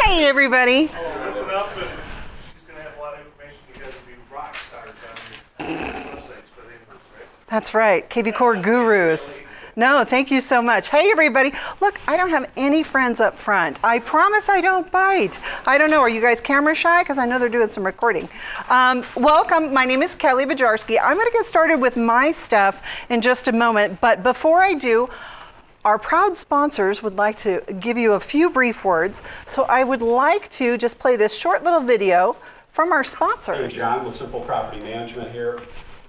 Hey, everybody. Listen up, and she's going to have a lot of information. You guys will be rock stars on your websites by the end of this, right? That's right, kvCORE gurus. No, thank you so much. Hey, everybody. Look, I don't have any friends up front. I promise I don't bite. I don't know, are you guys camera shy? Because I know they're doing some recording. Welcome, my name is Kelly Bojarski. I'm going to get started with my stuff in just a moment, but before I do, our proud sponsors would like to give you a few brief words, so I would like to just play this short little video from our sponsors. Hey, John with Simple Property Management here.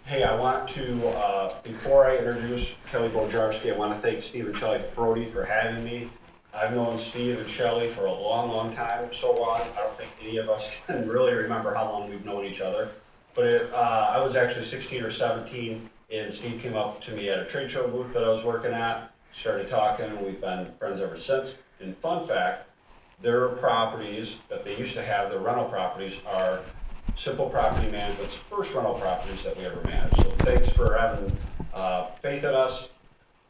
Hey, I want to, before I introduce Kelly Bojarski, I want to thank Steve and Shelley Frody for having me. I've known Steve and Shelley for a long, long time, so long, I don't think any of us can really remember how long we've known each other. But I was actually 16 or 17, and Steve came up to me at a trade show booth that I was working at, started talking, and we've been friends ever since. And fun fact, their properties that they used to have, their rental properties, are Simple Property Management's first rental properties that we ever managed. So thanks for having faith in us.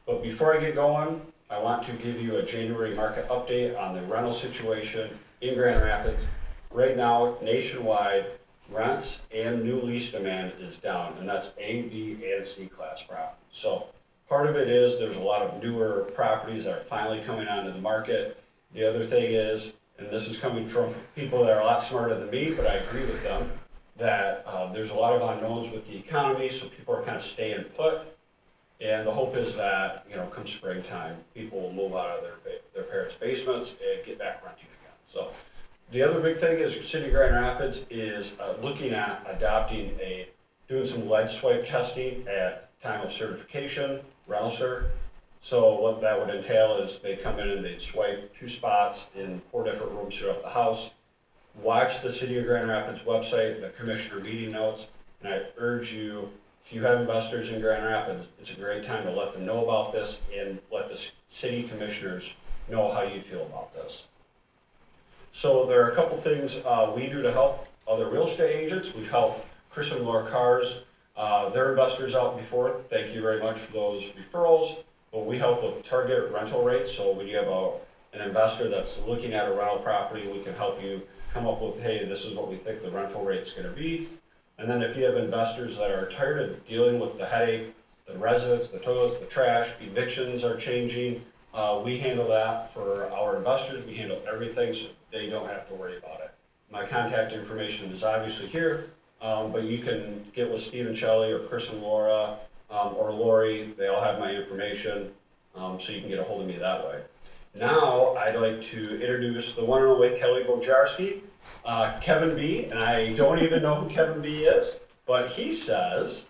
But before I get going, I want to give you a January market update on the rental situation in Grand Rapids. Right now, nationwide, rents and new lease demand is down, and that's A, B, and C class properties. So part of it is there's a lot of newer properties that are finally coming onto the market. The other thing is, and this is coming from people that are a lot smarter than me, but I agree with them, that there's a lot of unknowns with the economy, so people are kind of staying put. And the hope is that, you know, come springtime, people will move out of their parents' basements and get back renting again. So the other big thing is City of Grand Rapids is looking at doing some lead swipe testing at time of certification, rental cert. So what that would entail is they come in and they'd swipe 2 spots in 4 different rooms throughout the house. Watch the City of Grand Rapids website, the commissioner meeting notes, and I urge you, if you have investors in Grand Rapids, it's a great time to let them know about this and let the city commissioners know how you feel about this. So there are a couple things we do to help other real estate agents. We've helped Chris and Laura Cars, their investors out before. Thank you very much for those referrals. But we help with target rental rates. So when you have an investor that's looking at a rental property, we can help you come up with, hey, this is what we think the rental rate's going to be. And then if you have investors that are tired of dealing with the headache, the residents, the toilets, the trash, evictions are changing, we handle that for our investors. We handle everything so they don't have to worry about it. My contact information is obviously here, but you can get with Steve and Shelley or Chris and Laura or Lori. They all have my information, so you can get a hold of me that way. Now, I'd like to introduce the one and only Kelly Bojarski, Kevin B, and I don't even know who Kevin B is, but he says,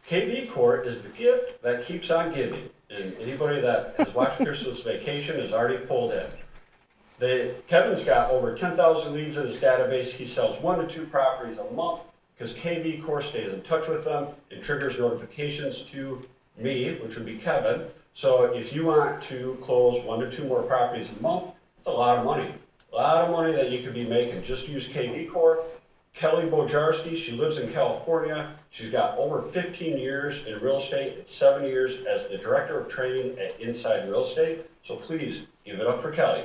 kvCORE is the gift that keeps on giving. And anybody that has watched Christmas Vacation has already pulled in. Kevin's got over 10,000 leads in his database. He sells 1 to 2 properties a month because kvCORE stays in touch with them and triggers notifications to me, which would be Kevin. So if you want to close 1 to 2 more properties a month, it's a lot of money. A lot of money that you could be making. Just use kvCORE. Kelly Bojarski, she lives in California. She's got over 15 years in real estate and 7 years as the director of training at Inside Real Estate. So please give it up for Kelly.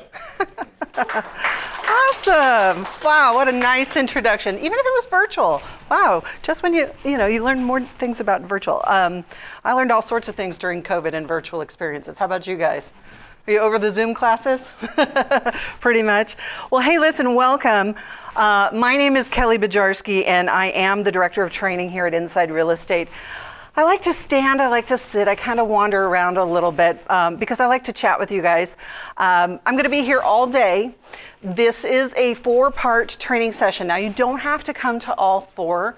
Awesome. Wow, what a nice introduction. Even if it was virtual. Wow, just when you learn more things about virtual. I learned all sorts of things during COVID and virtual experiences. How about you guys? Are you over the Zoom classes? Pretty much. Well, hey, listen, welcome. My name is Kelly Bojarski, and I am the Director of Training here at Inside Real Estate. I like to stand, I like to sit, I kind of wander around a little bit because I like to chat with you guys. I'm going to be here all day. This is a 4-part training session. Now, you don't have to come to all 4.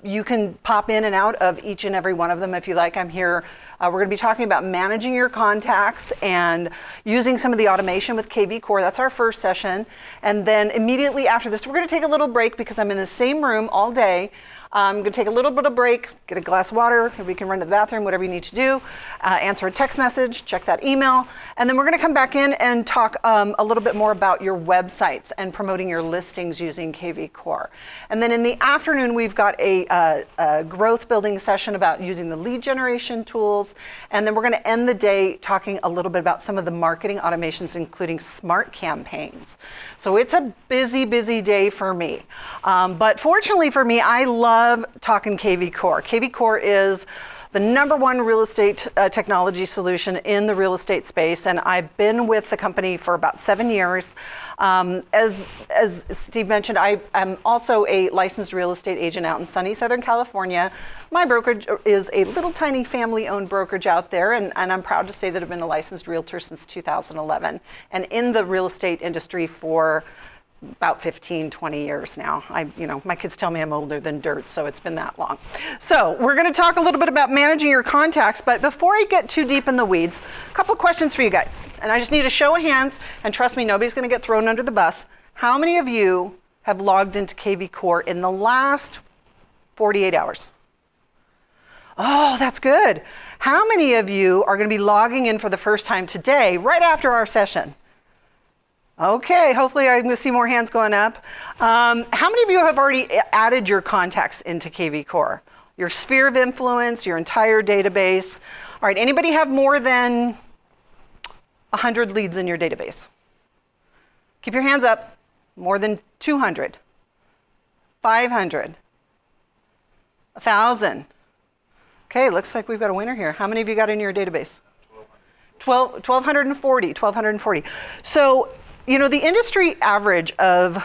You can pop in and out of each and every one of them if you like. I'm here. We're going to be talking about managing your contacts and using some of the automation with kvCORE. That's our first session. And then immediately after this, we're going to take a little break because I'm in the same room all day. I'm going to take a little bit of break, get a glass of water, we can run to the bathroom, whatever you need to do, answer a text message, check that email, and then we're going to come back in and talk a little bit more about your websites and promoting your listings using kvCORE. And then in the afternoon, we've got a growth building session about using the lead generation tools tools. And then we're going to end the day talking a little bit about some of the marketing automations, including smart campaigns. So it's a busy, busy day for me. But fortunately for me, I love talking kvCORE. kvCORE is the #1 real estate technology solution in the real estate space, and I've been with the company for about 7 years. As Steve mentioned, I am also a licensed real estate agent out in sunny Southern California. My brokerage is a little tiny family-owned brokerage out there, and I'm proud to say that I've been a licensed realtor since 2011, and in the real estate industry for about 15, 20 years now. My kids tell me I'm older than dirt, so it's been that long. So we're going to talk a little bit about managing your contacts, but before I get too deep in the weeds, a couple questions for you guys. And I just need a show of hands, and trust me, nobody's going to get thrown under the bus. How many of you have logged into kvCORE in the last 48 hours? Oh, that's good. How many of you are going to be logging in for the first time today, right after our session? Okay, hopefully I'm going to see more hands going up. How many of you have already added your contacts into kvCORE? Your sphere of influence, your entire database. All right, anybody have more than 100 leads in your database? Keep your hands up. More than 200, 500, 1,000. Okay, looks like we've got a winner here. How many of you got in your database? 1,240. So, the industry average of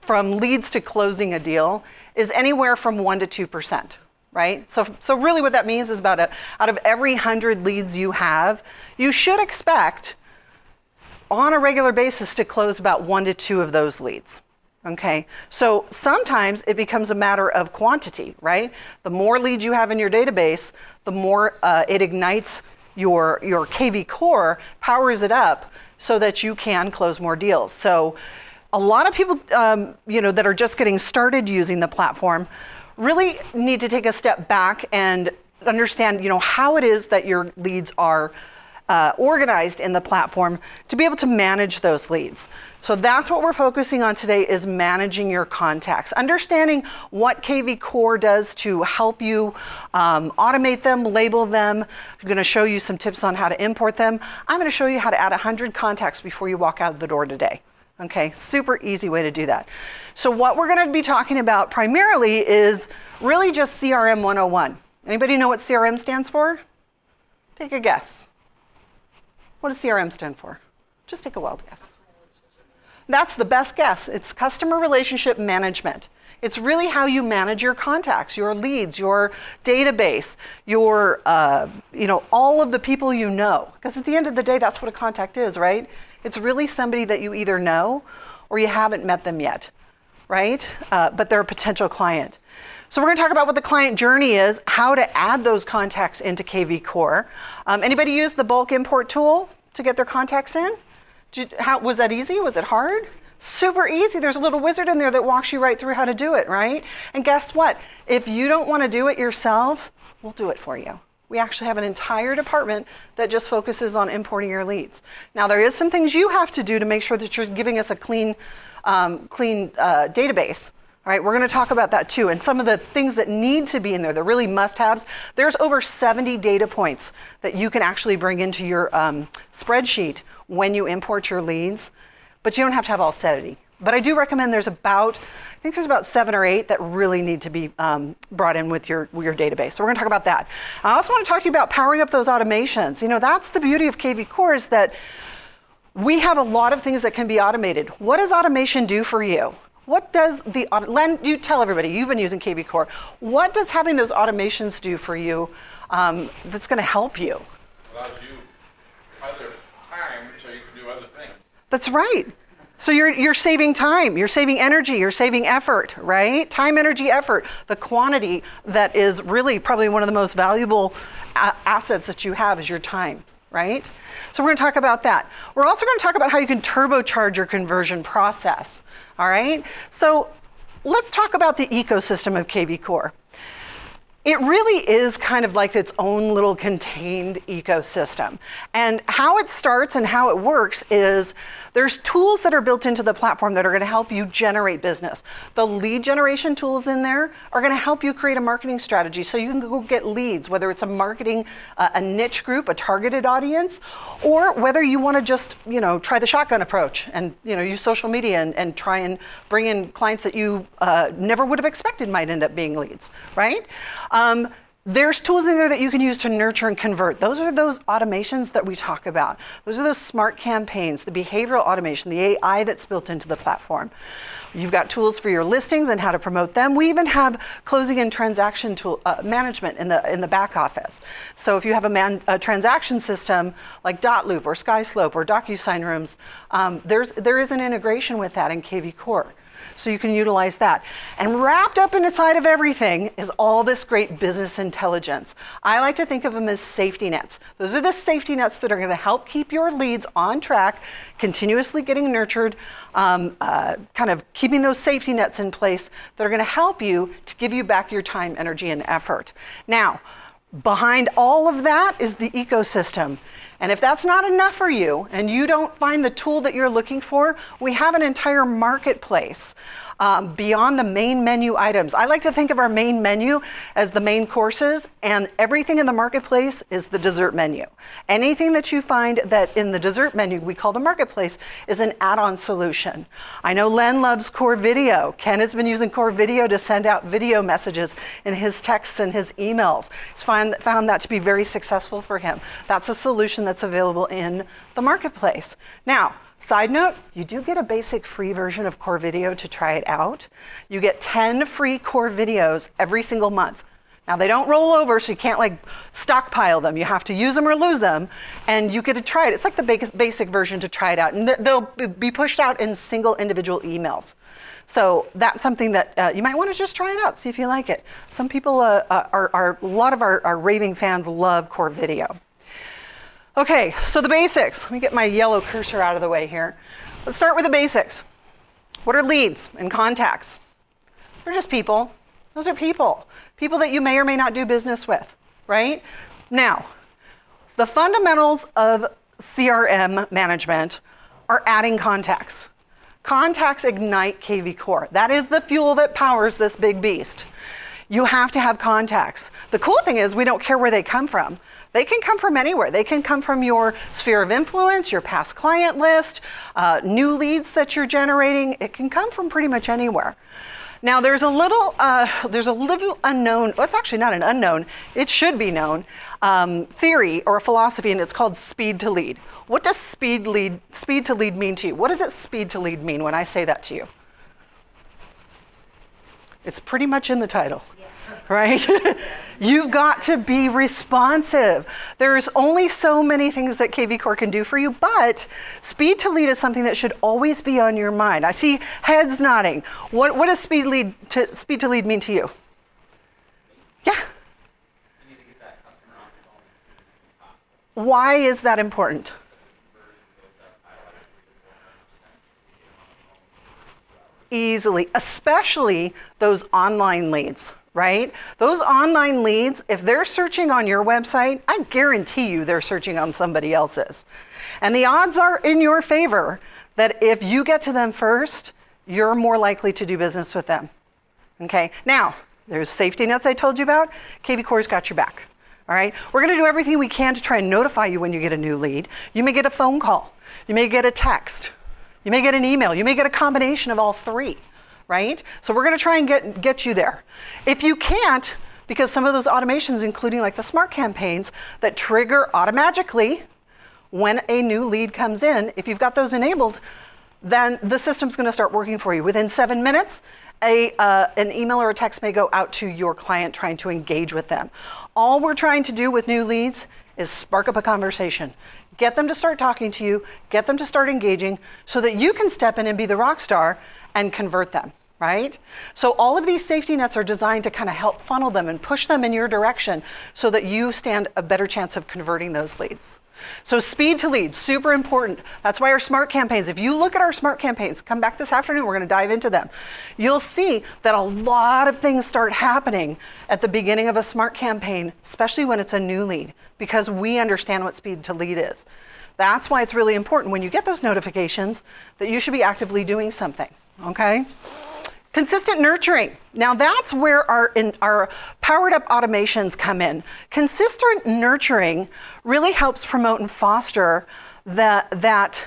from leads to closing a deal is anywhere from 1% to 2%, right? So really what that means is out of every 100 leads you have, you should expect on a regular basis to close about 1 to 2 of those leads. Okay, so sometimes it becomes a matter of quantity, right? The more leads you have in your database, the more it ignites your kvCORE, powers it up so that you can close more deals. So a lot of people that are just getting started using the platform really need to take a step back and understand how it is that your leads are organized in the platform to be able to manage those leads. So that's what we're focusing on today, is managing your contacts, understanding what kvCORE does to help you automate them, label them. I'm going to show you some tips on how to import them. I'm going to show you how to add 100 contacts before you walk out of the door today. Okay, super easy way to do that. So what we're going to be talking about primarily is really just CRM 101. Anybody know what CRM stands for? Take a guess. What does CRM stand for? Just take a wild guess. That's the best guess. It's customer relationship management. It's really how you manage your contacts, your leads, your database, your, all of the people you know. Because at the end of the day, that's what a contact is, right? It's really somebody that you either know or you haven't met them yet, right? But they're a potential client. So we're going to talk about what the client journey is, how to add those contacts into kvCORE. Anybody use the bulk import tool to get their contacts in? Was that easy? Was it hard? Super easy. There's a little wizard in there that walks you right through how to do it, right? And guess what? If you don't want to do it yourself, we'll do it for you. We actually have an entire department that just focuses on importing your leads. Now, there is some things you have to do to make sure that you're giving us a clean database. All right, we're going to talk about that too, and some of the things that need to be in there, the really must-haves. There's over 70 data points that you can actually bring into your spreadsheet when you import your leads, but you don't have to have all 70. But I do recommend there's about 7 or 8 that really need to be brought in with your database. So we're going to talk about that. I also want to talk to you about powering up those automations. That's the beauty of kvCORE, is that we have a lot of things that can be automated. What does automation do for you? What does Len, you tell everybody, you've been using kvCORE. What does having those automations do for you that's going to help you? Allows you other time so you can do other things. That's right. So you're saving time, you're saving energy, you're saving effort, right? Time, energy, effort. The quantity that is really probably one of the most valuable assets that you have is your time, right? So we're going to talk about that. We're also going to talk about how you can turbocharge your conversion process. All right, so let's talk about the ecosystem of kvCORE. It really is kind of like its own little contained ecosystem. And how it starts and how it works is there's tools that are built into the platform that are going to help you generate business. The lead generation tools in there are going to help you create a marketing strategy so you can go get leads, whether it's a marketing, a niche group, a targeted audience, or whether you want to just, try the shotgun approach and, use social media and try and bring in clients that you never would have expected might end up being leads, right? There's tools in there that you can use to nurture and convert. Those are those automations that we talk about. Those are those smart campaigns, the behavioral automation, the AI that's built into the platform. You've got tools for your listings and how to promote them. We even have closing and transaction tool management in the back office. So if you have a transaction system like Dotloop or SkySlope or DocuSign Rooms, there is an integration with that in kvCORE. So you can utilize that. And wrapped up inside of everything is all this great business intelligence. I like to think of them as safety nets. Those are the safety nets that are going to help keep your leads on track, continuously getting nurtured, kind of keeping those safety nets in place that are going to help you to give you back your time, energy, and effort. Now, behind all of that is the ecosystem. And if that's not enough for you and you don't find the tool that you're looking for, we have an entire marketplace beyond the main menu items. I like to think of our main menu as the main courses, and everything in the marketplace is the dessert menu. Anything that you find that in the dessert menu we call the marketplace is an add-on solution. I know Len loves Core Video. Ken has been using Core Video to send out video messages in his texts and his emails. He's found that to be very successful for him. That's a solution that's available in the marketplace. Now, side note, you do get a basic free version of Core Video to try it out. You get 10 free Core Videos every single month. Now, they don't roll over, so you can't stockpile them. You have to use them or lose them, and you get to try it. It's like the basic version to try it out, and they'll be pushed out in single individual emails. So that's something that you might want to just try it out, see if you like it. Some people, a lot of our raving fans love Core Video. Okay, so the basics. Let me get my yellow cursor out of the way here. Let's start with the basics. What are leads and contacts? They're just people. Those are people. People that you may or may not do business with, right? Now, the fundamentals of CRM management are adding contacts. Contacts ignite kvCORE. That is the fuel that powers this big beast. You have to have contacts. The cool thing is we don't care where they come from. They can come from anywhere. They can come from your sphere of influence, your past client list, new leads that you're generating. It can come from pretty much anywhere. Now there's a little unknown, well, it's actually not an unknown, it should be known, theory or a philosophy, and it's called speed to lead. What does speed to lead mean to you? What does it speed to lead mean when I say that to you? It's pretty much in the title, right? You've got to be responsive. There's only so many things that kvCORE can do for you, but speed to lead is something that should always be on your mind. I see heads nodding. What does speed to lead mean to you? Yeah. You need to get that customer on the phone as soon as possible. Why is that important? Easily, especially those online leads, right? Those online leads, if they're searching on your website, I guarantee you they're searching on somebody else's. And the odds are in your favor that if you get to them first, you're more likely to do business with them. Okay, now, there's safety nets I told you about. kvCORE's got your back, all right? We're gonna do everything we can to try and notify you when you get a new lead. You may get a phone call. You may get a text. You may get an email. You may get a combination of all three, right? So we're going to try and get you there. If you can't, because some of those automations, including like the smart campaigns that trigger automatically when a new lead comes in, if you've got those enabled, then the system's going to start working for you. Within 7 minutes, an email or a text may go out to your client trying to engage with them. All we're trying to do with new leads is spark up a conversation. Get them to start talking to you, get them to start engaging so that you can step in and be the rock star and convert them, right? So all of these safety nets are designed to kind of help funnel them and push them in your direction so that you stand a better chance of converting those leads. So speed to lead, super important. That's why our smart campaigns, if you look at our smart campaigns, come back this afternoon, we're going to dive into them. You'll see that a lot of things start happening at the beginning of a smart campaign, especially when it's a new lead, because we understand what speed to lead is. That's why it's really important when you get those notifications that you should be actively doing something, okay? Consistent nurturing. Now that's where our powered up automations come in. Consistent nurturing really helps promote and foster that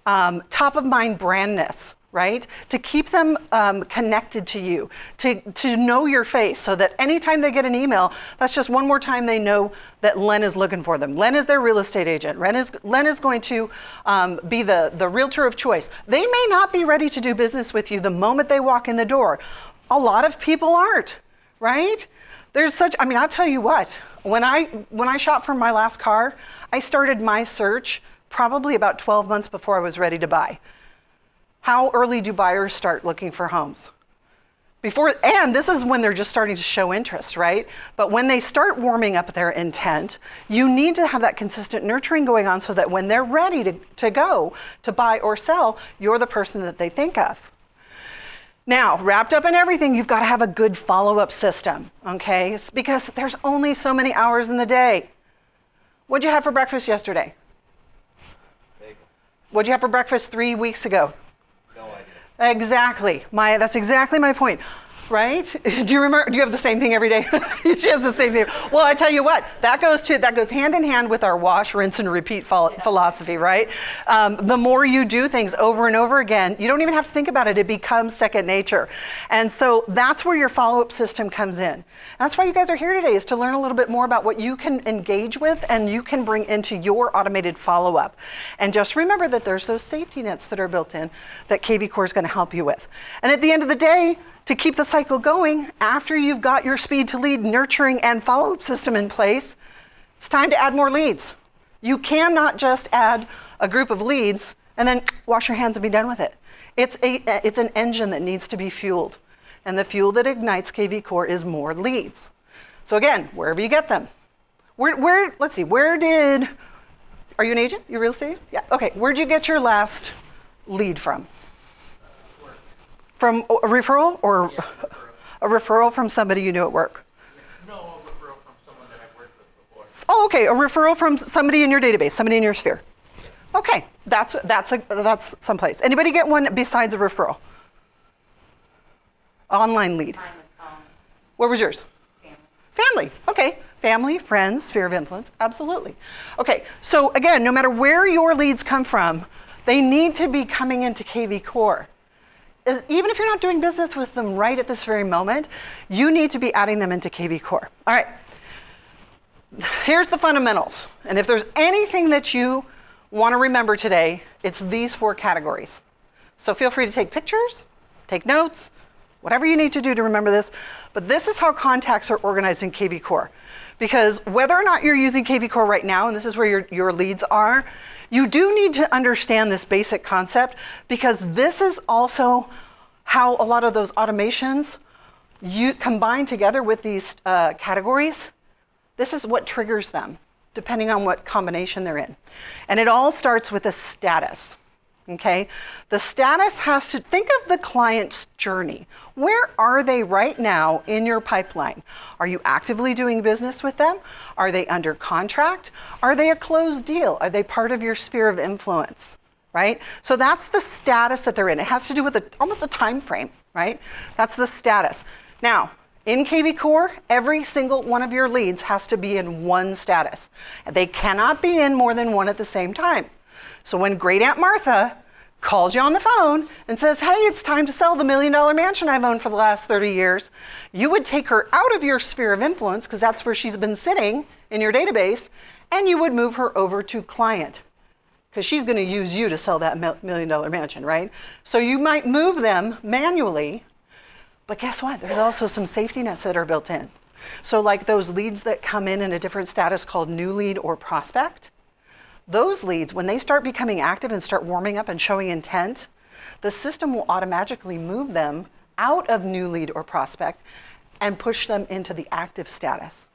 top of mind brandness, right? To keep them connected to you, to know your face so that anytime they get an email, that's just one more time they know that Len is looking for them. Len is their real estate agent. Len is going to be the realtor of choice. They may not be ready to do business with you the moment they walk in the door. A lot of people aren't, right? I'll tell you what, when I shopped for my last car, I started my search probably about 12 months before I was ready to buy. How early do buyers start looking for homes? And this is when they're just starting to show interest, right? But when they start warming up their intent, you need to have that consistent nurturing going on so that when they're ready to go to buy or sell, you're the person that they think of. Now, wrapped up in everything, you've got to have a good follow-up system, okay? It's because there's only so many hours in the day. What'd you have for breakfast yesterday? Bagel. What'd you have for breakfast 3 weeks ago? No idea. Exactly. That's exactly my point. Right? Do you remember? Do you have the same thing every day? She has the same thing. Well, I tell you what, that goes hand in hand with our wash, rinse, and repeat philosophy, right? The more you do things over and over again, you don't even have to think about it. It becomes second nature. And so that's where your follow-up system comes in. That's why you guys are here today, is to learn a little bit more about what you can engage with and you can bring into your automated follow-up. And just remember that there's those safety nets that are built in that kvCORE is going to help you with. And at the end of the day, to keep the cycle going, after you've got your speed to lead nurturing and follow-up system in place, it's time to add more leads. You cannot just add a group of leads and then wash your hands and be done with it. It's an engine that needs to be fueled. And the fuel that ignites kvCORE is more leads. So again, wherever you get them. Let's see, are you an agent? You real estate? Yeah, okay. Where'd you get your last lead from? From a referral or a referral from somebody you knew at work? No, a referral from someone that I've worked with before. Oh, okay, a referral from somebody in your database, somebody in your sphere. Okay, that's someplace. Anybody get one besides a referral? Online lead. What was yours? Family, okay. Family, friends, sphere of influence, absolutely. Okay, so again, no matter where your leads come from, they need to be coming into kvCORE. Even if you're not doing business with them right at this very moment, you need to be adding them into kvCORE. All right, here's the fundamentals. And if there's anything that you want to remember today, it's these 4 categories. So feel free to take pictures, take notes, whatever you need to do to remember this. But this is how contacts are organized in kvCORE. Because whether or not you're using kvCORE right now, and this is where your leads are, you do need to understand this basic concept, because this is also how a lot of those automations you combine together with these categories. This is what triggers them, depending on what combination they're in. And it all starts with a status. Okay, the status has to think of the client's journey. Where are they right now in your pipeline? Are you actively doing business with them? Are they under contract? Are they a closed deal? Are they part of your sphere of influence? Right? So that's the status that they're in. It has to do with almost a time frame, right? That's the status. Now, in kvCORE, every single one of your leads has to be in one status. They cannot be in more than one at the same time. So when Great Aunt Martha calls you on the phone and says, hey, it's time to sell the $1 million mansion I've owned for the last 30 years, you would take her out of your sphere of influence, because that's where she's been sitting in your database, and you would move her over to client, because she's going to use you to sell that $1 million mansion, right? So you might move them manually, but guess what? There's also some safety nets that are built in. So like those leads that come in a different status called new lead or prospect, those leads, when they start becoming active and start warming up and showing intent, the system will automatically move them out of new lead or prospect and push them into the active status.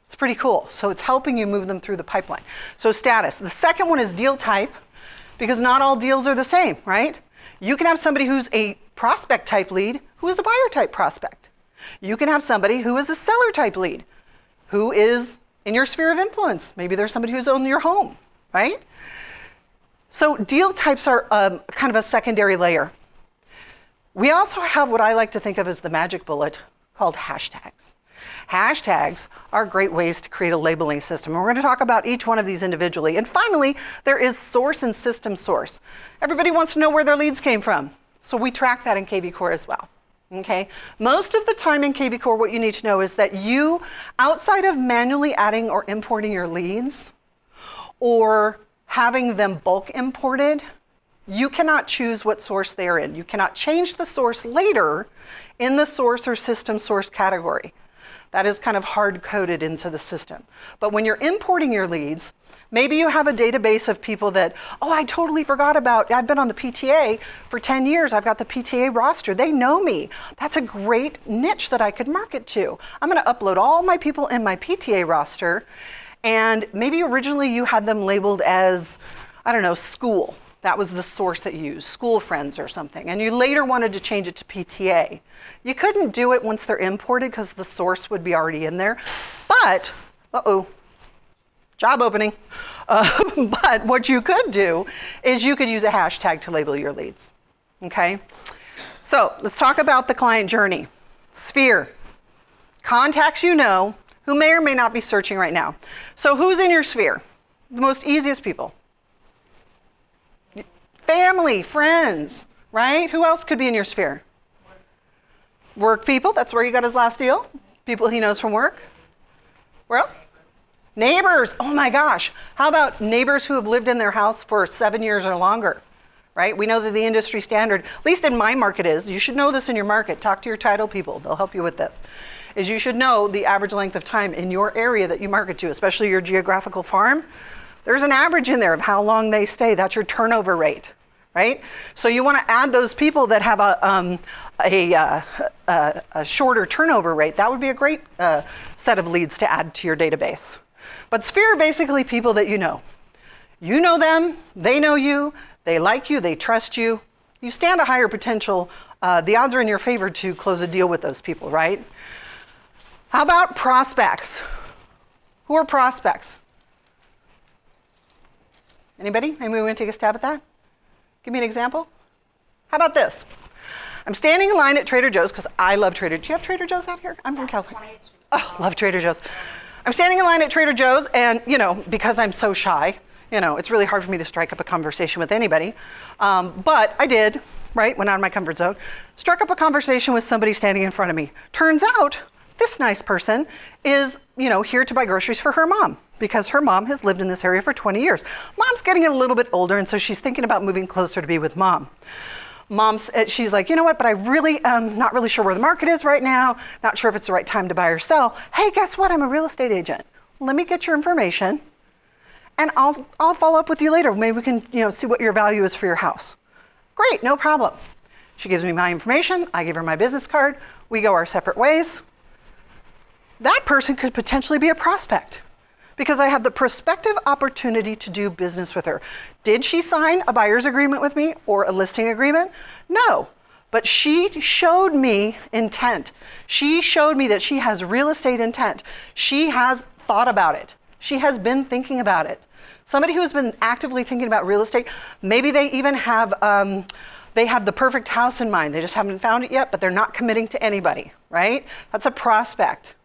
It's pretty cool. So it's helping you move them through the pipeline. So status. The second one is deal type, because not all deals are the same, right? You can have somebody who's a prospect type lead who is a buyer type prospect. You can have somebody who is a seller type lead who is in your sphere of influence. Maybe there's somebody who's owned your home, right? So deal types are kind of a secondary layer. We also have what I like to think of as the magic bullet called hashtags. Hashtags are great ways to create a labeling system. And we're going to talk about each one of these individually. And finally, there is source and system source. Everybody wants to know where their leads came from. So we track that in kvCORE as well. Okay? Most of the time in kvCORE, what you need to know is that you, outside of manually adding or importing your leads or having them bulk imported, you cannot choose what source they are in. You cannot change the source later in the source or system source category. That is kind of hard-coded into the system. But when you're importing your leads, maybe you have a database of people that, oh, I totally forgot about, I've been on the PTA for 10 years, I've got the PTA roster, they know me. That's a great niche that I could market to. I'm gonna upload all my people in my PTA roster, and maybe originally you had them labeled as, I don't know, school. That was the source that you used, school friends or something. And you later wanted to change it to PTA. You couldn't do it once they're imported because the source would be already in there. But, job opening. But what you could do is you could use a hashtag to label your leads, okay? So let's talk about the client journey. Sphere, contacts you know who may or may not be searching right now. So who's in your sphere? The most easiest people. Family, friends, right? Who else could be in your sphere? Work people, that's where he got his last deal. People he knows from work. Where else? Neighbors, oh my gosh. How about neighbors who have lived in their house for 7 years or longer, right? We know that the industry standard, at least in my market is, you should know this in your market, talk to your title people, they'll help you with this, is you should know the average length of time in your area that you market to, especially your geographical farm. There's an average in there of how long they stay, that's your turnover rate. Right? So you want to add those people that have a shorter turnover rate. That would be a great set of leads to add to your database. But sphere are basically people that you know. You know them, they know you, they like you, they trust you. You stand a higher potential, the odds are in your favor to close a deal with those people, right? How about prospects? Who are prospects? Anybody? Anybody want to take a stab at that? Give me an example. How about this? I'm standing in line at Trader Joe's because I love Trader Joe's. Do you have Trader Joe's out here? I'm from California. Oh, love Trader Joe's. I'm standing in line at Trader Joe's and, because I'm so shy, it's really hard for me to strike up a conversation with anybody. But I did, right, went out of my comfort zone, struck up a conversation with somebody standing in front of me. Turns out this nice person is, here to buy groceries for her mom because her mom has lived in this area for 20 years. Mom's getting a little bit older, and so she's thinking about moving closer to be with mom. She's like, you know what, but I really not really sure where the market is right now, not sure if it's the right time to buy or sell. Hey, guess what? I'm a real estate agent. Let me get your information, and I'll follow up with you later. Maybe we can, see what your value is for your house. Great, no problem. She gives me my information. I give her my business card. We go our separate ways. That person could potentially be a prospect because I have the prospective opportunity to do business with her. Did she sign a buyer's agreement with me or a listing agreement? No, but she showed me intent. She showed me that she has real estate intent. She has thought about it. She has been thinking about it. Somebody who has been actively thinking about real estate, maybe they even have, they have the perfect house in mind. They just haven't found it yet, but they're not committing to anybody, right? That's a prospect.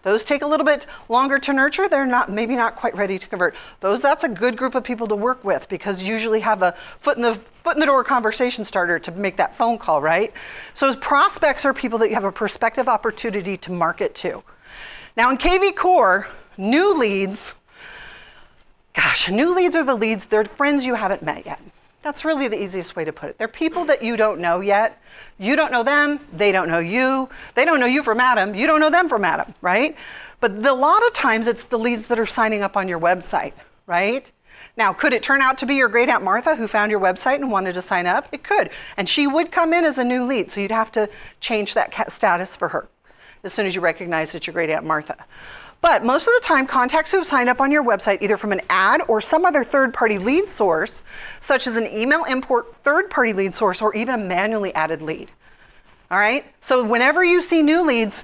Those take a little bit longer to nurture. They're maybe not quite ready to convert. That's a good group of people to work with because you usually have a foot in the door conversation starter to make that phone call, right? So prospects are people that you have a prospective opportunity to market to. Now in kvCORE, new leads are the leads, they're friends you haven't met yet. That's really the easiest way to put it. They're people that you don't know yet. You don't know them, they don't know you. They don't know you from Adam, you don't know them from Adam, right? But a lot of times it's the leads that are signing up on your website, right? Now, could it turn out to be your great Aunt Martha who found your website and wanted to sign up? It could, and she would come in as a new lead, so you'd have to change that status for her as soon as you recognize it's your great Aunt Martha. But most of the time, contacts who have signed up on your website, either from an ad or some other third-party lead source, such as an email import third-party lead source or even a manually added lead. All right? So whenever you see new leads,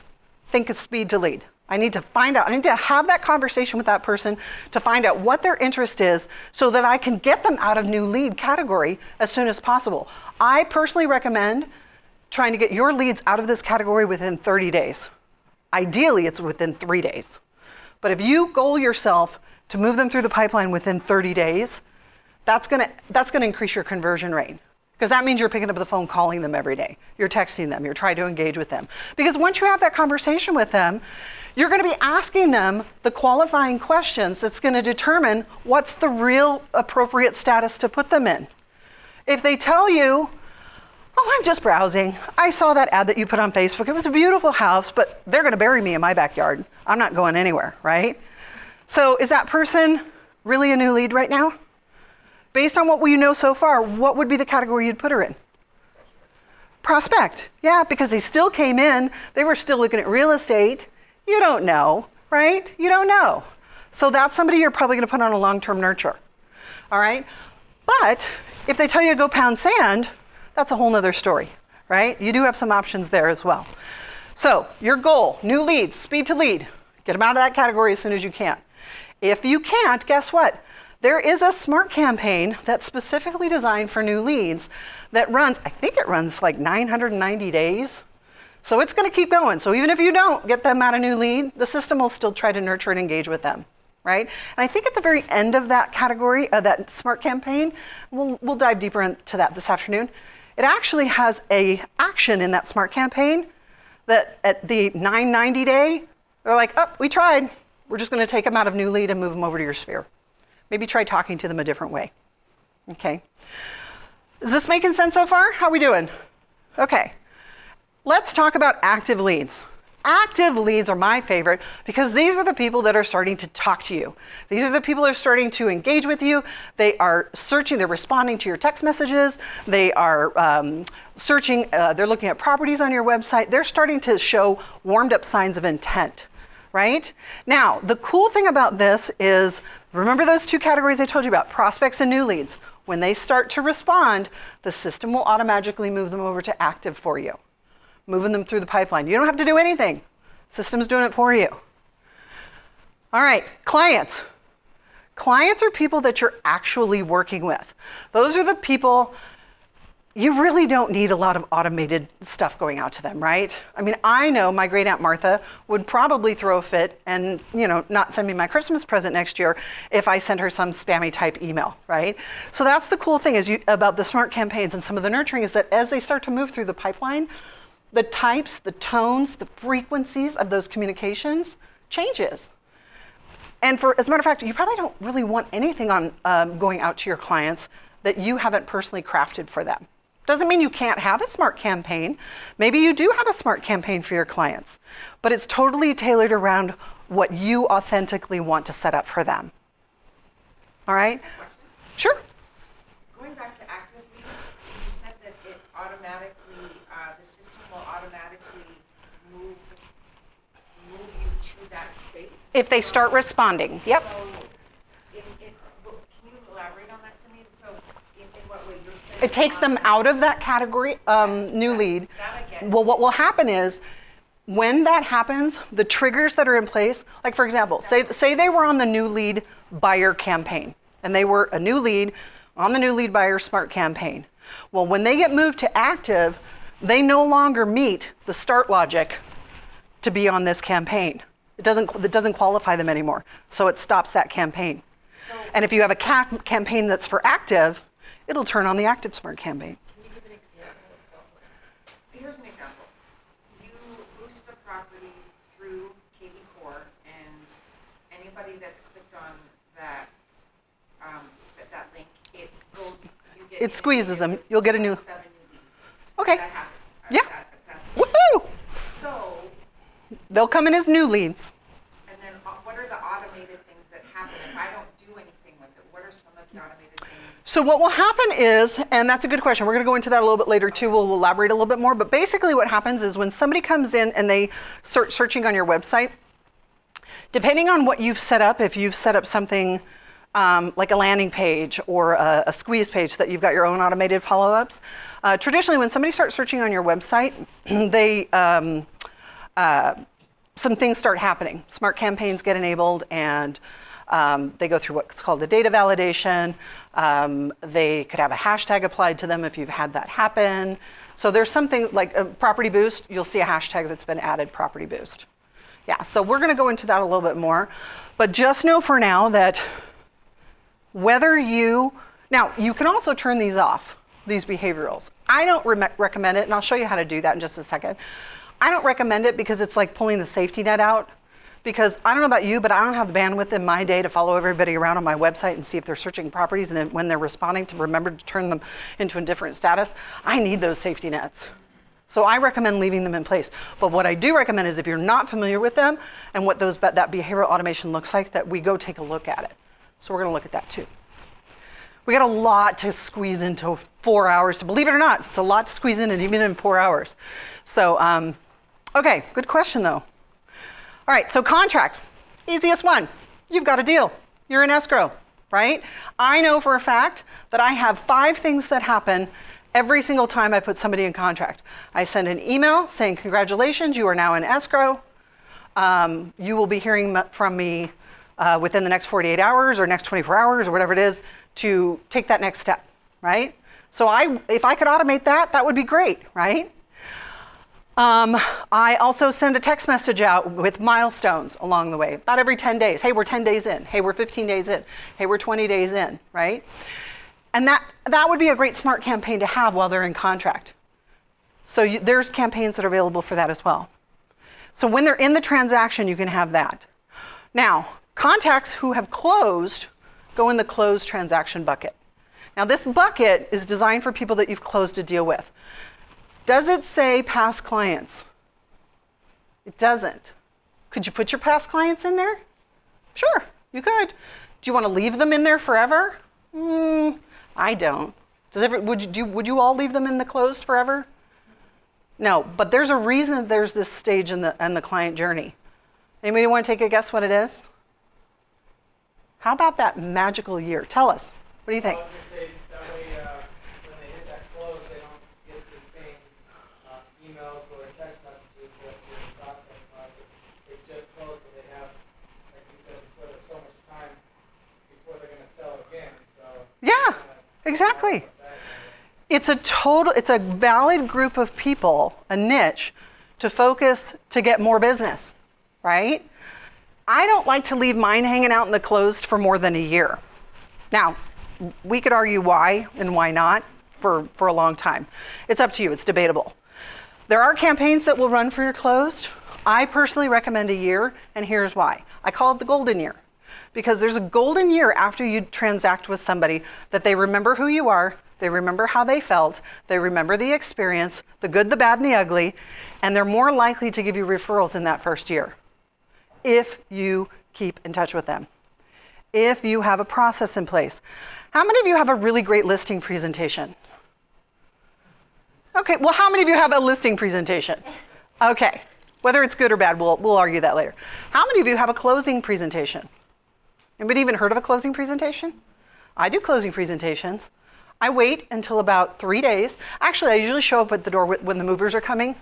think of speed to lead. I need to find out, I need to have that conversation with that person to find out what their interest is so that I can get them out of new lead category as soon as possible. I personally recommend trying to get your leads out of this category within 30 days. Ideally, it's within 3 days. But if you goal yourself to move them through the pipeline within 30 days, that's gonna increase your conversion rate. Because that means you're picking up the phone, calling them every day. You're texting them, you're trying to engage with them. Because once you have that conversation with them, you're gonna be asking them the qualifying questions that's gonna determine what's the real appropriate status to put them in. If they tell you, oh, I'm just browsing. I saw that ad that you put on Facebook. It was a beautiful house, but they're gonna bury me in my backyard. I'm not going anywhere, right? So is that person really a new lead right now? Based on what we know so far, what would be the category you'd put her in? Prospect. Yeah, because they still came in. They were still looking at real estate. You don't know, right? You don't know. So that's somebody you're probably gonna put on a long-term nurture, all right? But if they tell you to go pound sand, that's a whole nother story, right? You do have some options there as well. So your goal, new leads, speed to lead. Get them out of that category as soon as you can. If you can't, guess what? There is a smart campaign that's specifically designed for new leads that runs, I think it runs like 990 days. So it's gonna keep going. So even if you don't get them out a new lead, the system will still try to nurture and engage with them, right? And I think at the very end of that category, that smart campaign, we'll dive deeper into that this afternoon. It actually has a action in that smart campaign that at the 990 day, they're like, oh, we tried. We're just gonna take them out of new lead and move them over to your sphere. Maybe try talking to them a different way, okay? Is this making sense so far? How are we doing? Okay, let's talk about active leads. Active leads are my favorite because these are the people that are starting to talk to you. These are the people that are starting to engage with you. They are searching, they're responding to your text messages. They are searching, they're looking at properties on your website. They're starting to show warmed up signs of intent, right? Now, the cool thing about this is, remember those two categories I told you about, prospects and new leads. When they start to respond, the system will automatically move them over to active for you, moving them through the pipeline. You don't have to do anything. System's doing it for you. All right, clients. Clients are people that you're actually working with. Those are the people, you really don't need a lot of automated stuff going out to them, right? I mean, I know my great Aunt Martha would probably throw a fit and, you know, not send me my Christmas present next year if I sent her some spammy type email, right? So that's the cool thing about the smart campaigns and some of the nurturing is that as they start to move through the pipeline, the types, the tones, the frequencies of those communications changes. And as a matter of fact, you probably don't really want anything on going out to your clients that you haven't personally crafted for them. Doesn't mean you can't have a smart campaign. Maybe you do have a smart campaign for your clients, but it's totally tailored around what you authentically want to set up for them. All right? Sure. Going back to active leads, you said that it automatically, the system will automatically move you to that space. If they start responding, yep. So, can you elaborate on that for me? So, in what way you're saying? It takes them out of that category, new lead. That I get. Well, what will happen is, when that happens, the triggers that are in place, like for example, say they were on the new lead buyer campaign, and they were a new lead on the new lead buyer smart campaign. Well, when they get moved to active, they no longer meet the start logic to be on this campaign. It doesn't qualify them anymore, so it stops that campaign. So, And if you have a campaign that's for active, it'll turn on the active smart campaign. can you give an example? Here's an example. You boost a property through kvCORE, and anybody that's clicked on that that link, it goes. You get It squeezes them. You'll get a new. 7 new leads. Okay. That happened. Yeah. That's Woohoo! so. They'll come in as new leads. And then what are the automated things that happen if I don't do anything with it? What are some of the automated things? So what will happen is, and that's a good question, we're going to go into that a little bit later too, we'll elaborate a little bit more, but basically what happens is when somebody comes in and they start searching on your website, Depending on what you've set up, if you've set up something like a landing page or a squeeze page that you've got your own automated follow-ups, traditionally when somebody starts searching on your website, they some things start happening. Smart campaigns get enabled, and they go through what's called a data validation. They could have a hashtag applied to them if you've had that happen. So there's something like a property boost, you'll see a hashtag that's been added, property boost. Yeah, so we're gonna go into that a little bit more, but just know for now that whether now you can also turn these off, these behaviorals. I don't recommend it, and I'll show you how to do that in just a second. I don't recommend it because it's like pulling the safety net out, because I don't know about you, but I don't have the bandwidth in my day to follow everybody around on my website and see if they're searching properties, and then when they're responding to remember to turn them into a different status. I need those safety nets. So I recommend leaving them in place. But what I do recommend is if you're not familiar with them and what that behavioral automation looks like, that we go take a look at it. So we're gonna look at that too. We got a lot to squeeze into 4 hours. Believe it or not, it's a lot to squeeze in, and even in 4 hours. So, okay, good question though. All right, so contract, easiest one. You've got a deal. You're in escrow, right? I know for a fact that I have 5 things that happen every single time I put somebody in contract. I send an email saying, congratulations, you are now in escrow. You will be hearing from me within the next 48 hours or next 24 hours or whatever it is to take that next step, right? So if I could automate that, that would be great, right? I also send a text message out with milestones along the way, about every 10 days. Hey, we're 10 days in. Hey, we're 15 days in. Hey, we're 20 days in, right? And that would be a great smart campaign to have while they're in contract. So there's campaigns that are available for that as well. So when they're in the transaction, you can have that. Now, contacts who have closed go in the closed transaction bucket. Now this bucket is designed for people that you've closed a deal with. Does it say past clients? It doesn't. Could you put your past clients in there? Sure, you could. Do you want to leave them in there forever? I don't. Would you all leave them in the closed forever? No, but there's a reason that there's this stage in the client journey. Anybody want to take a guess what it is? How about that magical year? Tell us. What do you think? I was going to say, that way, when they hit that close, they don't get the same emails or text messages that the prospect market. They just closed, so they have, like you said before, so much time before they're going to sell again. So Yeah, exactly. It's a valid group of people, a niche, to focus to get more business, right? I don't like to leave mine hanging out in the closed for more than a year. Now, we could argue why and why not for a long time. It's up to you, it's debatable. There are campaigns that will run for your closed. I personally recommend a year, and here's why. I call it the golden year, because there's a golden year after you transact with somebody that they remember who you are, they remember how they felt, they remember the experience, the good, the bad, and the ugly, and they're more likely to give you referrals in that first year if you keep in touch with them, if you have a process in place. How many of you have a really great listing presentation? Okay, well, how many of you have a listing presentation? Okay, whether it's good or bad, we'll argue that later. How many of you have a closing presentation? Anybody even heard of a closing presentation? I do closing presentations. I wait until about 3 days. Actually, I usually show up at the door when the movers are coming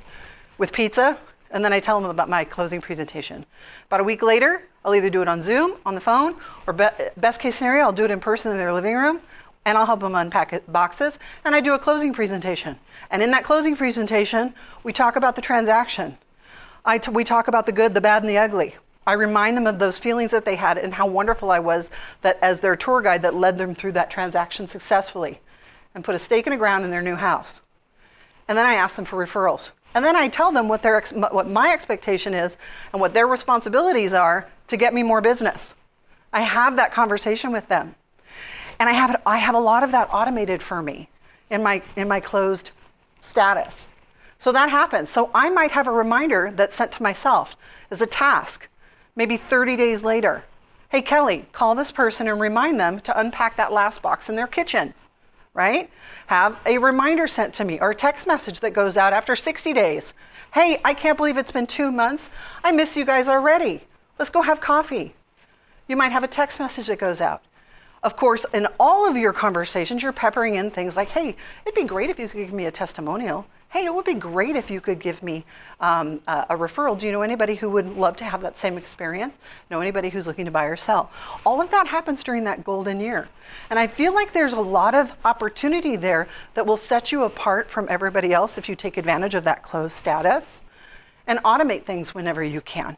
with pizza, and then I tell them about my closing presentation. About a week later, I'll either do it on Zoom, on the phone, or best case scenario, I'll do it in person in their living room, and I'll help them unpack boxes, and I do a closing presentation. And in that closing presentation, we talk about the transaction. We talk about the good, the bad, and the ugly. I remind them of those feelings that they had and how wonderful I was that as their tour guide that led them through that transaction successfully and put a stake in the ground in their new house. And then I ask them for referrals. And then I tell them what my expectation is and what their responsibilities are to get me more business. I have that conversation with them. And I have a lot of that automated for me in my closed status. So that happens. So I might have a reminder that's sent to myself as a task, maybe 30 days later. Hey, Kelly, call this person and remind them to unpack that last box in their kitchen, right? Have a reminder sent to me or a text message that goes out after 60 days. Hey, I can't believe it's been 2 months. I miss you guys already. Let's go have coffee. You might have a text message that goes out. Of course, in all of your conversations, you're peppering in things like, hey, it'd be great if you could give me a testimonial. Hey, it would be great if you could give me a referral. Do you know anybody who would love to have that same experience? Know anybody who's looking to buy or sell? All of that happens during that golden year. And I feel like there's a lot of opportunity there that will set you apart from everybody else if you take advantage of that closed status and automate things whenever you can.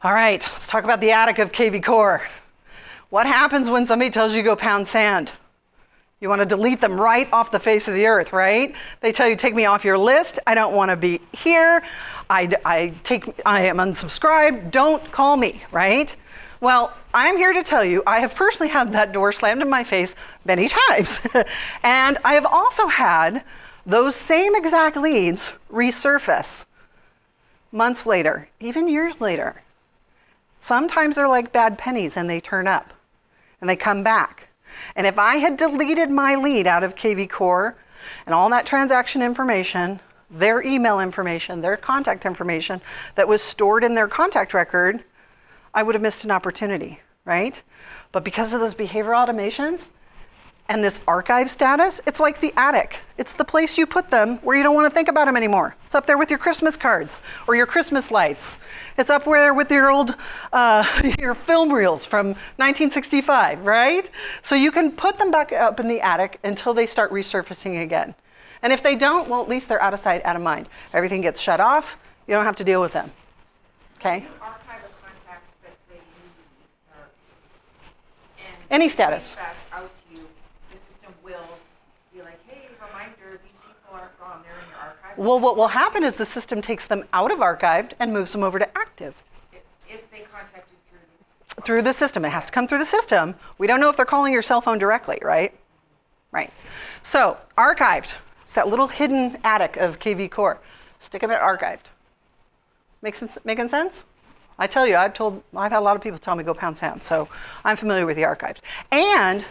All right, let's talk about the attic of kvCORE. What happens when somebody tells you to go pound sand? You want to delete them right off the face of the earth, right? They tell you, take me off your list. I don't want to be here. I am unsubscribed. Don't call me, right? Well, I'm here to tell you, I have personally had that door slammed in my face many times. And I have also had those same exact leads resurface months later, even years later. Sometimes they're like bad pennies and they turn up and they come back. And if I had deleted my lead out of kvCORE and all that transaction information, their email information, their contact information that was stored in their contact record, I would have missed an opportunity, right? But because of those behavioral automations and this archive status, it's like the attic. It's the place you put them where you don't want to think about them anymore. It's up there with your Christmas cards or your Christmas lights. It's up there with your old, your film reels from 1965, right? So you can put them back up in the attic until they start resurfacing again. And if they don't, well, at least they're out of sight, out of mind. Everything gets shut off. You don't have to deal with them, okay? You archive a contact that say you or and Any status. reach back out to you, the system will be like, hey, reminder, these people aren't gone, they're in your archive. Well, what will happen is the system takes them out of archived and moves them over to active. If they contact you Through the system. It has to come through the system. We don't know if they're calling your cell phone directly, right? Right. So, archived. It's that little hidden attic of kvCORE. Stick them at archived. Making sense? I tell you, I've had a lot of people tell me go pound sand, so I'm familiar with the archived. And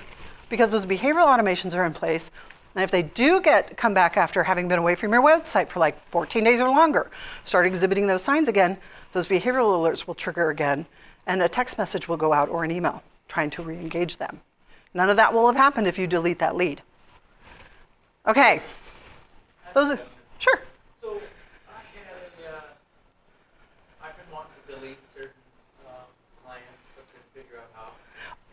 because those behavioral automations are in place, and if they do come back after having been away from your website for like 14 days or longer, start exhibiting those signs again, those behavioral alerts will trigger again, and a text message will go out or an email trying to re-engage them. None of that will have happened if you delete that lead. Okay. Sure. So I've been wanting to delete certain clients, but couldn't figure out how.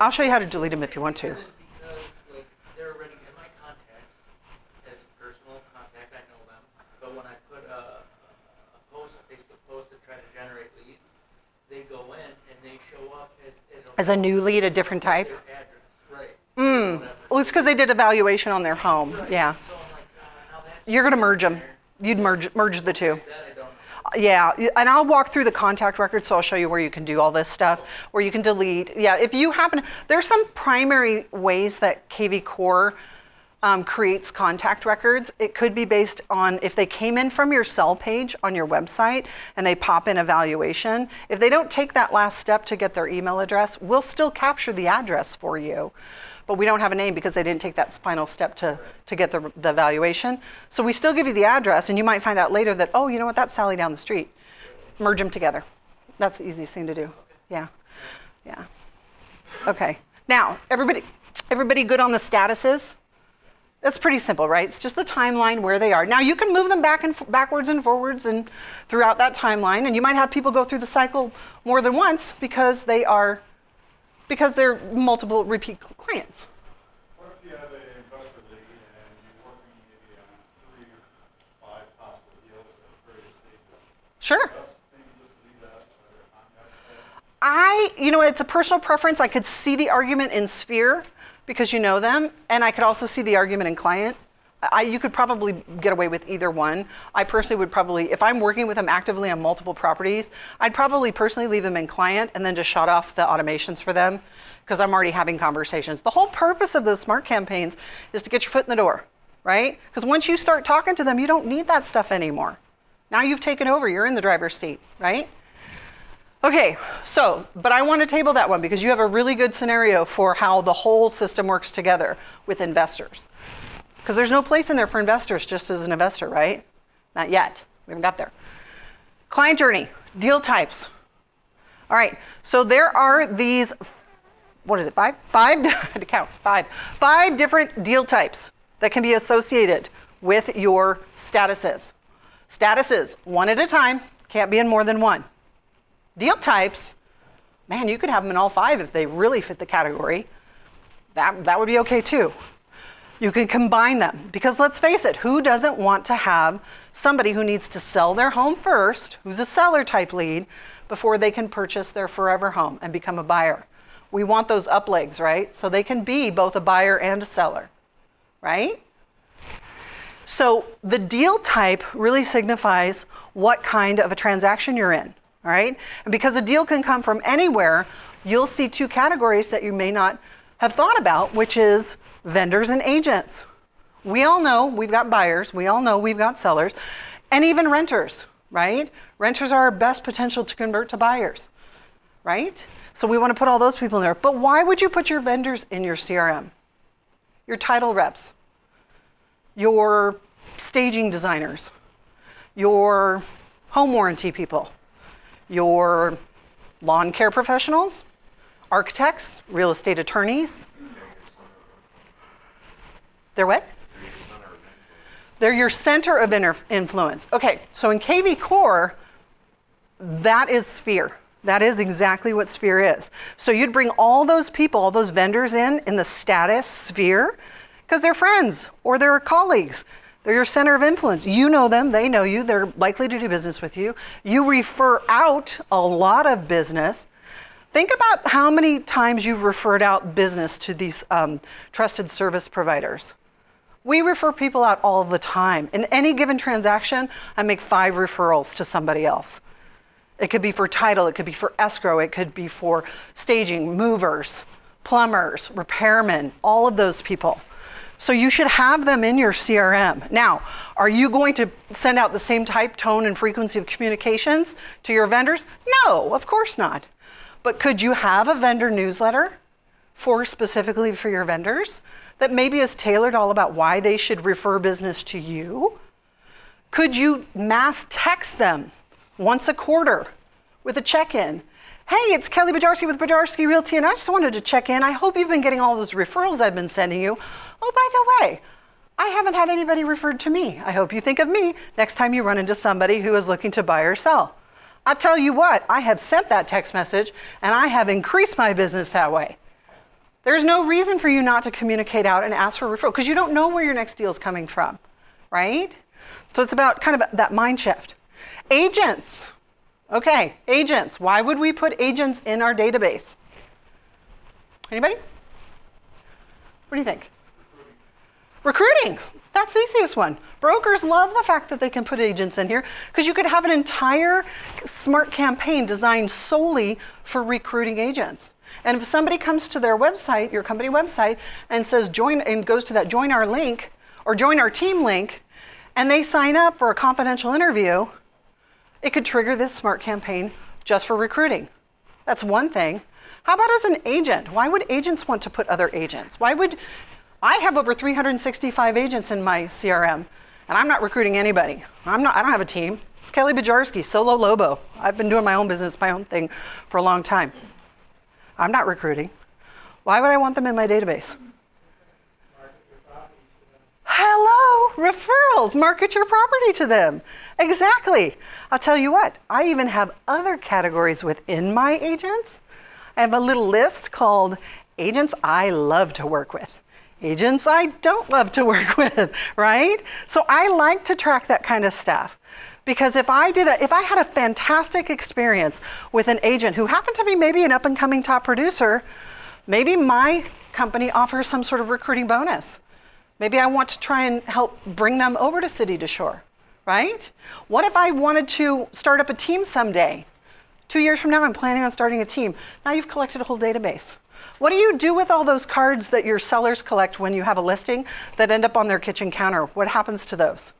I'll show you how to delete them if you want to. It is because like they're already in my contacts as a personal contact. I know them, but when I put a Facebook post to try to generate leads, they go in and they show up As a new lead, a different type? their address, right? Well, it's because they did evaluation on their home. Right. Yeah. So I'm like, now that's You're going to merge them. You'd merge the two. that I don't know. Yeah, and I'll walk through the contact record, so I'll show you where you can do all this stuff, where you can delete. Yeah, if you happen, there's some primary ways that kvCORE creates contact records. It could be based on if they came in from your sell page on your website and they pop in evaluation. If they don't take that last step to get their email address, we'll still capture the address for you. But we don't have a name because they didn't take that final step to get the evaluation. So we still give you the address, and you might find out later that, oh, you know what, that's Sally down the street. Merge them together. That's the easiest thing to do. Yeah. Yeah. Okay. Now, everybody good on the statuses? That's pretty simple, right? It's just the timeline where they are. Now, you can move them backwards and forwards and throughout that timeline, and you might have people go through the cycle more than once because they're multiple repeat clients. What if you have an investor lead and you're working maybe on 3 or 5 possible deals at various stages? Sure. Best thing to just leave that contact? It's a personal preference. I could see the argument in Sphere because you know them, and I could also see the argument in Client. You could probably get away with either one. I personally would probably, if I'm working with them actively on multiple properties, I'd probably personally leave them in Client and then just shut off the automations for them because I'm already having conversations. The whole purpose of those smart campaigns is to get your foot in the door, right? Because once you start talking to them, you don't need that stuff anymore. Now you've taken over, you're in the driver's seat, right? Okay, but I want to table that one because you have a really good scenario for how the whole system works together with investors. Because there's no place in there for investors just as an investor, right? Not yet. We haven't got there. Client journey, deal types. All right, so there are these, what is it, five? I had to count, five different deal types that can be associated with your statuses. Statuses, one at a time, can't be in more than one. Deal types, man, you could have them in all 5 if they really fit the category. That would be okay too. You can combine them, because let's face it, who doesn't want to have somebody who needs to sell their home first, who's a seller type lead, before they can purchase their forever home and become a buyer? We want those up legs, right? So they can be both a buyer and a seller, right? So the deal type really signifies what kind of a transaction you're in, all right? And because a deal can come from anywhere, you'll see 2 categories that you may not have thought about, which is vendors and agents. We all know we've got buyers, we all know we've got sellers, and even renters, right? Renters are our best potential to convert to buyers, right? So we want to put all those people in there. But why would you put your vendors in your CRM? Your title reps, your staging designers, your home warranty people, your lawn care professionals, architects, real estate attorneys. They're what? They're your center of influence. Okay, so in kvCORE, that is sphere. That is exactly what sphere is. So you'd bring all those people, all those vendors in the status sphere, because they're friends or they're colleagues. They're your center of influence. You know them, they know you, they're likely to do business with you. You refer out a lot of business. Think about how many times you've referred out business to these trusted service providers. We refer people out all the time. In any given transaction, I make 5 referrals to somebody else. It could be for title, it could be for escrow, it could be for staging, movers, plumbers, repairmen, all of those people. So you should have them in your CRM. Now, are you going to send out the same type, tone, and frequency of communications to your vendors? No, of course not. But could you have a vendor newsletter specifically for your vendors that maybe is tailored all about why they should refer business to you? Could you mass text them once a quarter with a check-in? Hey, it's Kelly Bojarski with Bojarski Realty, and I just wanted to check in. I hope you've been getting all those referrals I've been sending you. Oh, by the way, I haven't had anybody referred to me. I hope you think of me next time you run into somebody who is looking to buy or sell. I'll tell you what, I have sent that text message, and I have increased my business that way. There's no reason for you not to communicate out and ask for a referral, because you don't know where your next deal is coming from, right? So it's about kind of that mind shift. Agents. Okay, agents. Why would we put agents in our database? Anybody? What do you think? Recruiting. That's the easiest one. Brokers love the fact that they can put agents in here, because you could have an entire smart campaign designed solely for recruiting agents. And if somebody comes to their website, your company website, and says join, and goes to that join our link or join our team link, and they sign up for a confidential interview, it could trigger this smart campaign just for recruiting. That's one thing. How about as an agent? Why would agents want to put other agents? I have over 365 agents in my CRM, and I'm not recruiting anybody. I don't have a team. It's Kelly Bojarski, solo lobo. I've been doing my own business, my own thing for a long time. I'm not recruiting. Why would I want them in my database? Hello, referrals. Market your property to them. Exactly. I'll tell you what, I even have other categories within my agents. I have a little list called agents I love to work with, agents I don't love to work with, right? So I like to track that kind of stuff. Because if I had a fantastic experience with an agent who happened to be maybe an up-and-coming top producer, maybe my company offers some sort of recruiting bonus. Maybe I want to try and help bring them over to City to Shore, right? What if I wanted to start up a team someday? 2 years from now, I'm planning on starting a team. Now you've collected a whole database. What do you do with all those cards that your sellers collect when you have a listing that end up on their kitchen counter? What happens to those?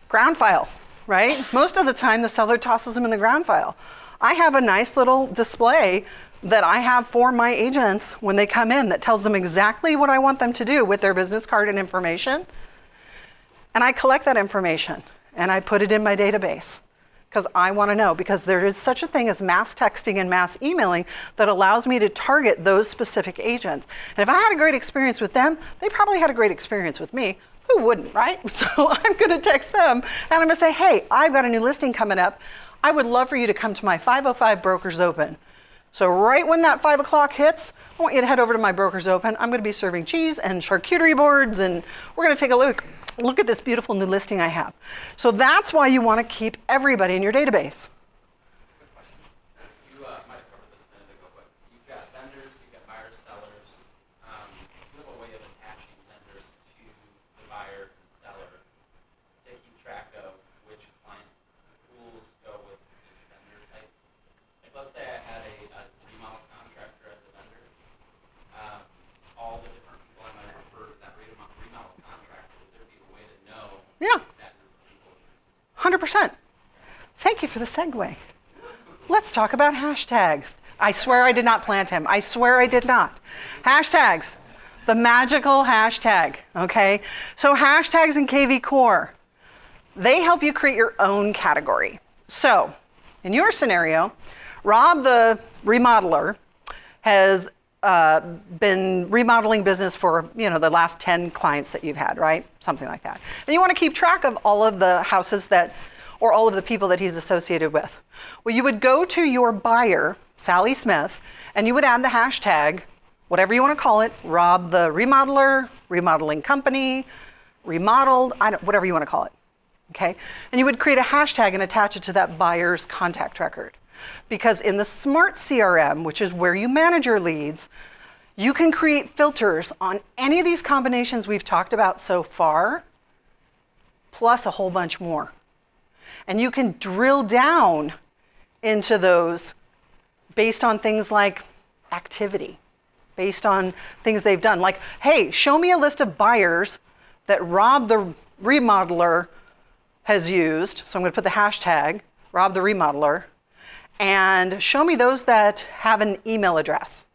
Ground file, right? Most of the time, the seller tosses them in the ground file. I have a nice little display that I have for my agents when they come in that tells them exactly what I want them to do with their business card and information. And I collect that information and I put it in my database, because I want to know, because there is such a thing as mass texting and mass emailing that allows me to target those specific agents. And if I had a great experience with them, they probably had a great experience with me. Who wouldn't, right? So I'm going to text them and I'm going to say, hey, I've got a new listing coming up. I would love for you to come to my 505 Brokers Open. So right when that 5 o'clock hits, I want you to head over to my Brokers Open. I'm going to be serving cheese and charcuterie boards, and we're going to take a look at this beautiful new listing I have. So that's why you want to keep everybody in your database. Quick question. You might have covered this a minute ago, but you've got vendors, you've got buyers, sellers. You have a way of attaching vendors to the buyer and seller to keep track of which client pools go with each vendor type. Like, let's say I had a remodel contractor as a vendor. All the different people I might refer to that remodel contractor, would there be a way to know Yeah, that group of people? 100%. Thank you for the segue. Let's talk about hashtags. I swear I did not plant him. I swear I did not. Hashtags, the magical hashtag, okay? So hashtags in kvCORE, they help you create your own category. So in your scenario, Rob the remodeler has been remodeling business for the last 10 clients that you've had, right? Something like that. And you want to keep track of all of the houses or all of the people that he's associated with. Well, you would go to your buyer, Sally Smith, and you would add the hashtag, whatever you want to call it, Rob the remodeler, remodeling company, remodeled, whatever you want to call it, okay? And you would create a hashtag and attach it to that buyer's contact record. Because in the Smart CRM, which is where you manage your leads, you can create filters on any of these combinations we've talked about so far, plus a whole bunch more. And you can drill down into those based on things like activity, based on things they've done. Like, hey, show me a list of buyers that Rob the remodeler has used. So I'm going to put the hashtag, Rob the remodeler. And show me those that have an email address.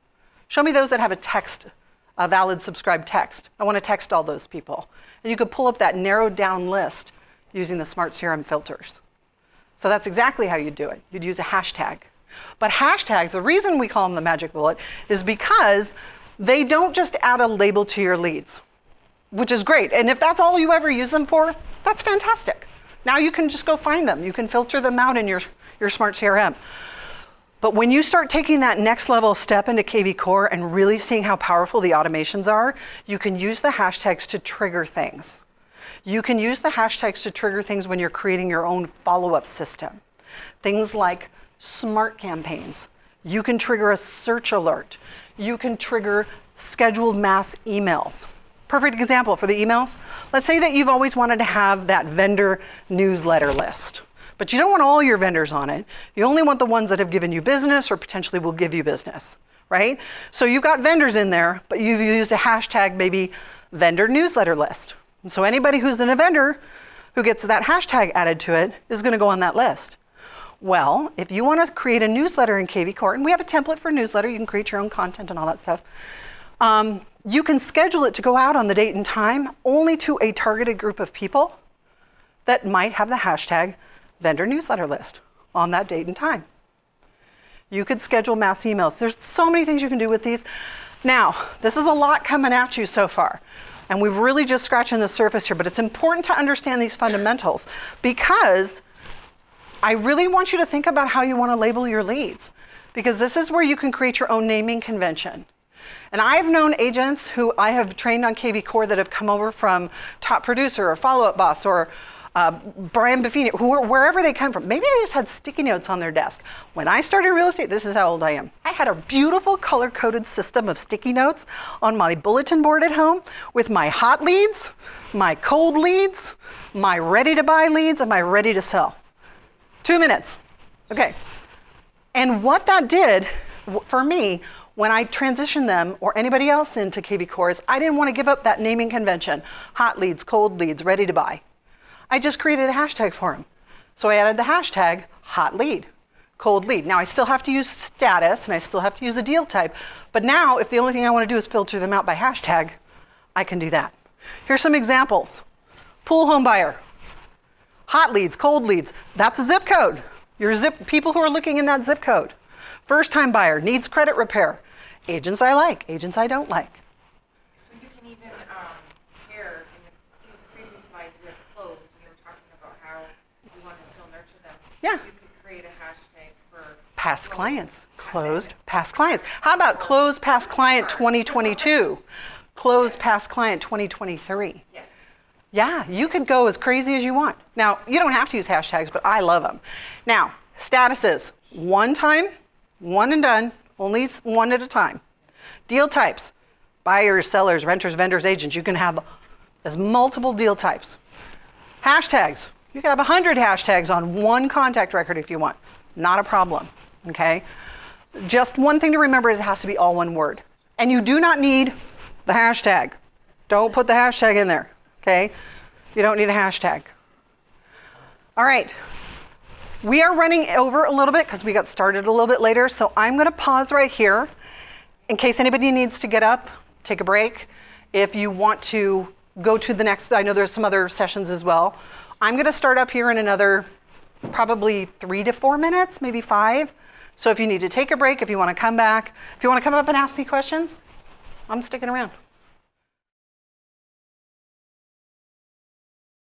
Show me those that have a valid subscribed text. I want to text all those people. And you could pull up that narrowed down list using the Smart CRM filters. So that's exactly how you'd do it. You'd use a hashtag. But hashtags, the reason we call them the magic bullet is because they don't just add a label to your leads, which is great. And if that's all you ever use them for, that's fantastic. Now you can just go find them. You can filter them out in your Smart CRM. But when you start taking that next level step into kvCORE and really seeing how powerful the automations are, you can use the hashtags to trigger things. You can use the hashtags to trigger things when you're creating your own follow-up system. Things like smart campaigns. You can trigger a search alert. You can trigger scheduled mass emails. Perfect example for the emails. Let's say that you've always wanted to have that vendor newsletter list. But you don't want all your vendors on it. You only want the ones that have given you business or potentially will give you business, right? So you've got vendors in there, but you've used a hashtag, maybe vendor newsletter list. And so anybody who's in a vendor who gets that hashtag added to it is going to go on that list. Well, if you want to create a newsletter in kvCORE, and we have a template for newsletter, you can create your own content and all that stuff. You can schedule it to go out on the date and time only to a targeted group of people that might have the hashtag vendor newsletter list on that date and time. You could schedule mass emails. There's so many things you can do with these. Now, this is a lot coming at you so far, and we've really just scratching the surface here, but it's important to understand these fundamentals because I really want you to think about how you want to label your leads, because this is where you can create your own naming convention. And I've known agents who I have trained on kvCORE that have come over from Top Producer or Follow Up Boss or Brian Buffini, wherever they come from. Maybe they just had sticky notes on their desk. When I started real estate, this is how old I am. I had a beautiful color-coded system of sticky notes on my bulletin board at home with my hot leads, my cold leads, my ready-to-buy leads, and my ready-to-sell. 2 minutes. Okay. And what that did for me when I transitioned them or anybody else into kvCORE is I didn't want to give up that naming convention. Hot leads, cold leads, ready to buy. I just created a hashtag for them. So I added the hashtag hot lead, cold lead. Now I still have to use status and I still have to use a deal type. But now if the only thing I want to do is filter them out by hashtag, I can do that. Here's some examples. Pool home buyer. Hot leads, cold leads, that's a zip code. People who are looking in that zip code. First time buyer, needs credit repair. Agents I like, agents I don't like. So you can even, here, in the few previous slides, you had closed, and you were talking about how you want to still nurture them. Yeah. You could create a hashtag for Past closed. clients, closed past clients. How about closed past client 2022? Closed past client 2023. Yes. Yeah, you could go as crazy as you want. Now, you don't have to use hashtags, but I love them. Now, statuses, one time, one and done, only one at a time. Deal types, buyers, sellers, renters, vendors, agents. You can have as multiple deal types. Hashtags, you can have 100 hashtags on one contact record if you want. Not a problem, okay? Just one thing to remember is it has to be all one word. And you do not need the hashtag. Don't put the hashtag in there, okay? You don't need a hashtag. All right. We are running over a little bit because we got started a little bit later, so I'm going to pause right here in case anybody needs to get up, take a break. If you want to go to the next, I know there's some other sessions as well. I'm going to start up here in another probably 3 to 4 minutes, maybe 5. So if you need to take a break, if you want to come back, if you want to come up and ask me questions, I'm sticking around.